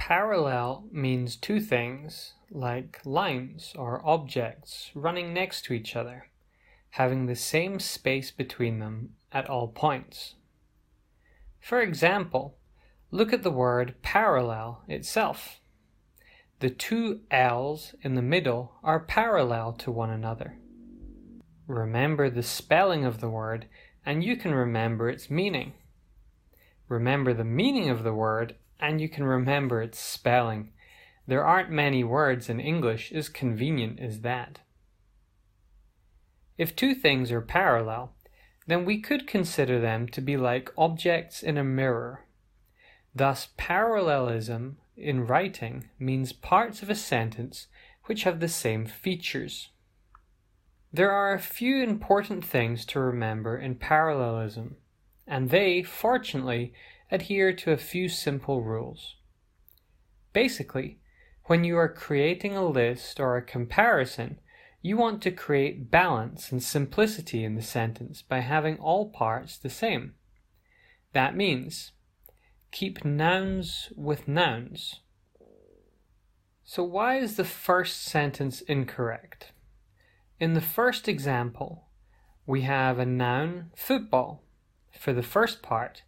Parallel means two things, like lines or objects running next to each other, having the same space between them at all points. For example, look at the word parallel itself. The two L's in the middle are parallel to one another. Remember the spelling of the word and you can remember its meaning. Remember the meaning of the word and you can remember its spelling. There aren't many words in English as convenient as that. If two things are parallel, then we could consider them to be like objects in a mirror. Thus, parallelism in writing means parts of a sentence which have the same features. There are a few important things to remember in parallelism, and they, fortunately, adhere to a few simple rules. Basically, when you are creating a list or a comparison, you want to create balance and simplicity in the sentence by having all parts the same. That means keep nouns with nouns. So why is the first sentence incorrect? In the first example, we have a noun, football, for the first part,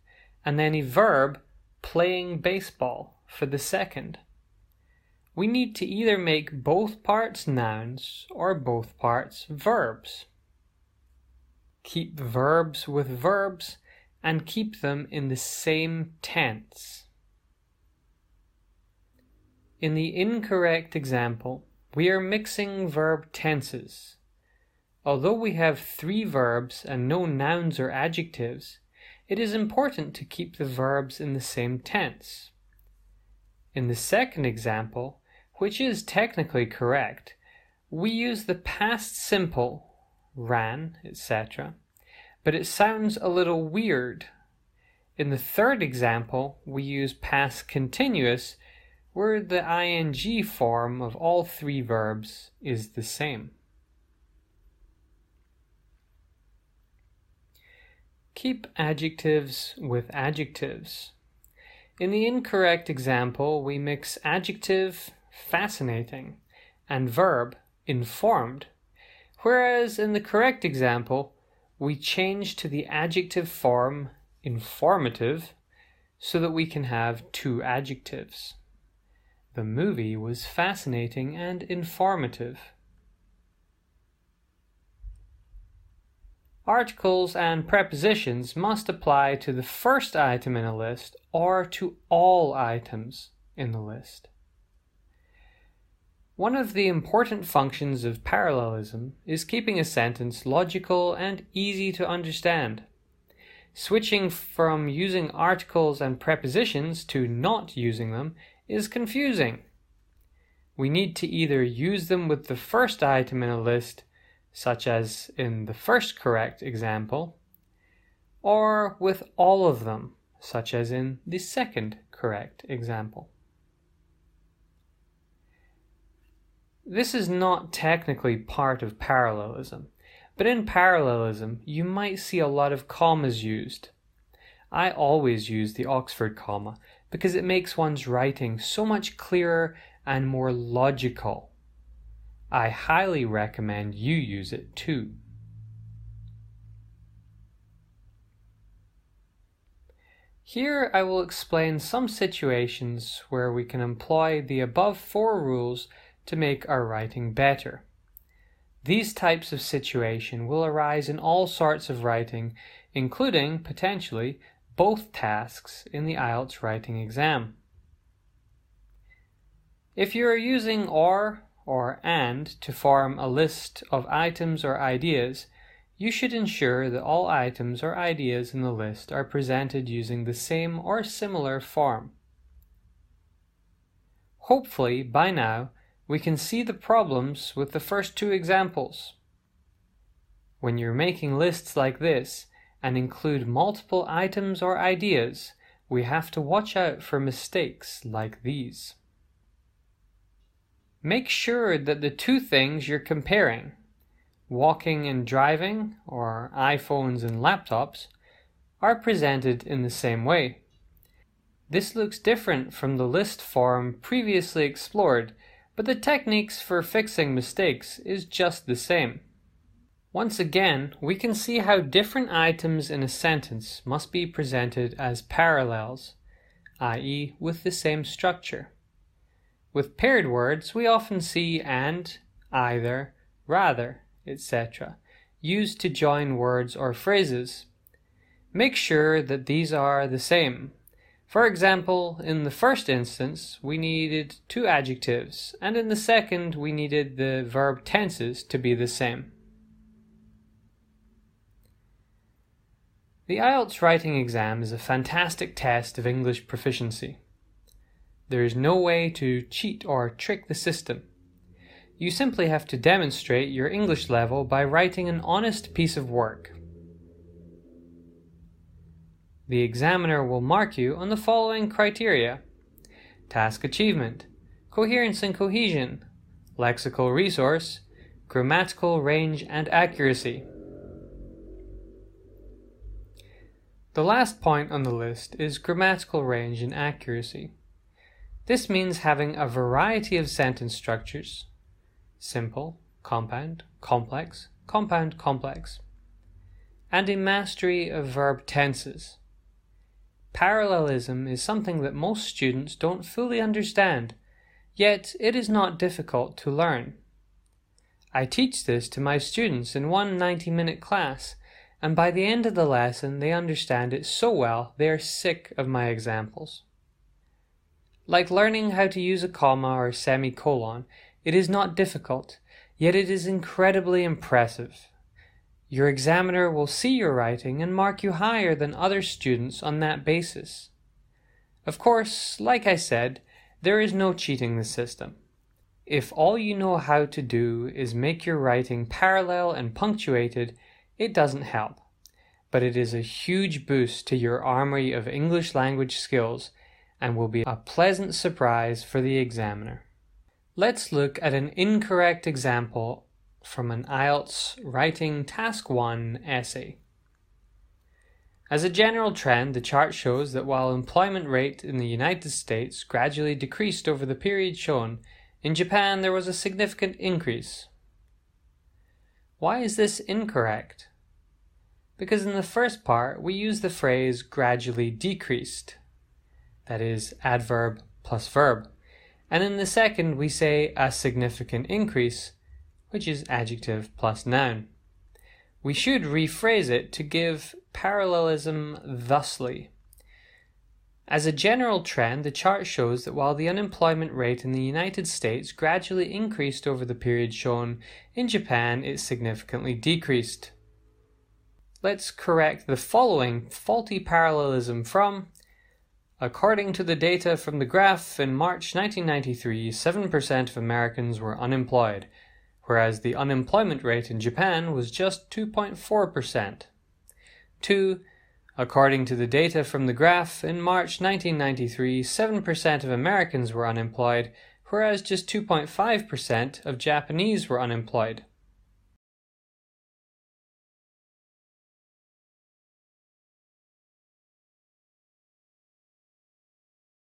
and then a verb, playing baseball, for the second. We need to either make both parts nouns or both parts verbs. Keep verbs with verbs and keep them in the same tense. In the incorrect example, we are mixing verb tenses. Although we have three verbs and no nouns or adjectives, it is important to keep the verbs in the same tense. In the second example, which is technically correct, we use the past simple, ran, etc., but it sounds a little weird. In the third example, we use past continuous, where the ing form of all three verbs is the same. Keep adjectives with adjectives. In the incorrect example, we mix adjective, fascinating, and verb, informed, whereas in the correct example, we change to the adjective form, informative, so that we can have two adjectives. The movie was fascinating and informative. Articles and prepositions must apply to the first item in a list or to all items in the list. One of the important functions of parallelism is keeping a sentence logical and easy to understand. Switching from using articles and prepositions to not using them is confusing. We need to either use them with the first item in a list, such as in the first correct example, or with all of them, such as in the second correct example. This is not technically part of parallelism, but in parallelism you might see a lot of commas used. I always use the Oxford comma because it makes one's writing so much clearer and more logical. I highly recommend you use it too. Here I will explain some situations where we can employ the above four rules to make our writing better. These types of situation will arise in all sorts of writing, including, potentially, both tasks in the IELTS writing exam. If you are using or and to form a list of items or ideas, you should ensure that all items or ideas in the list are presented using the same or similar form. Hopefully, by now, we can see the problems with the first two examples. When you're making lists like this and include multiple items or ideas, we have to watch out for mistakes like these. Make sure that the two things you're comparing, walking and driving, or iPhones and laptops, are presented in the same way. This looks different from the list form previously explored, but the techniques for fixing mistakes is just the same. Once again, we can see how different items in a sentence must be presented as parallels, i.e. with the same structure. With paired words, we often see and, either, rather, etc. used to join words or phrases. Make sure that these are the same. For example, in the first instance, we needed two adjectives, and in the second, we needed the verb tenses to be the same. The IELTS writing exam is a fantastic test of English proficiency. There is no way to cheat or trick the system. You simply have to demonstrate your English level by writing an honest piece of work. The examiner will mark you on the following criteria: task achievement, coherence and cohesion, lexical resource, grammatical range and accuracy. The last point on the list is grammatical range and accuracy. This means having a variety of sentence structures: simple, compound, complex, compound, complex, and a mastery of verb tenses. Parallelism is something that most students don't fully understand, yet it is not difficult to learn. I teach this to my students in one 90-minute class, and by the end of the lesson they understand it so well they are sick of my examples. Like learning how to use a comma or semicolon, it is not difficult, yet it is incredibly impressive. Your examiner will see your writing and mark you higher than other students on that basis. Of course, like I said, there is no cheating the system. If all you know how to do is make your writing parallel and punctuated, it doesn't help, but it is a huge boost to your armory of English language skills and will be a pleasant surprise for the examiner. Let's look at an incorrect example from an IELTS Writing Task 1 essay. As a general trend, the chart shows that while employment rate in the United States gradually decreased over the period shown, in Japan there was a significant increase. Why is this incorrect? Because in the first part we use the phrase gradually decreased, that is, adverb plus verb, and in the second we say a significant increase, which is adjective plus noun. We should rephrase it to give parallelism thusly. As a general trend, the chart shows that while the unemployment rate in the United States gradually increased over the period shown, in Japan it significantly decreased. Let's correct the following faulty parallelism from: according to the data from the graph, in March 1993, 7% of Americans were unemployed, whereas the unemployment rate in Japan was just 2.4%. 2. According to the data from the graph, in March 1993, 7% of Americans were unemployed, whereas just 2.5% of Japanese were unemployed.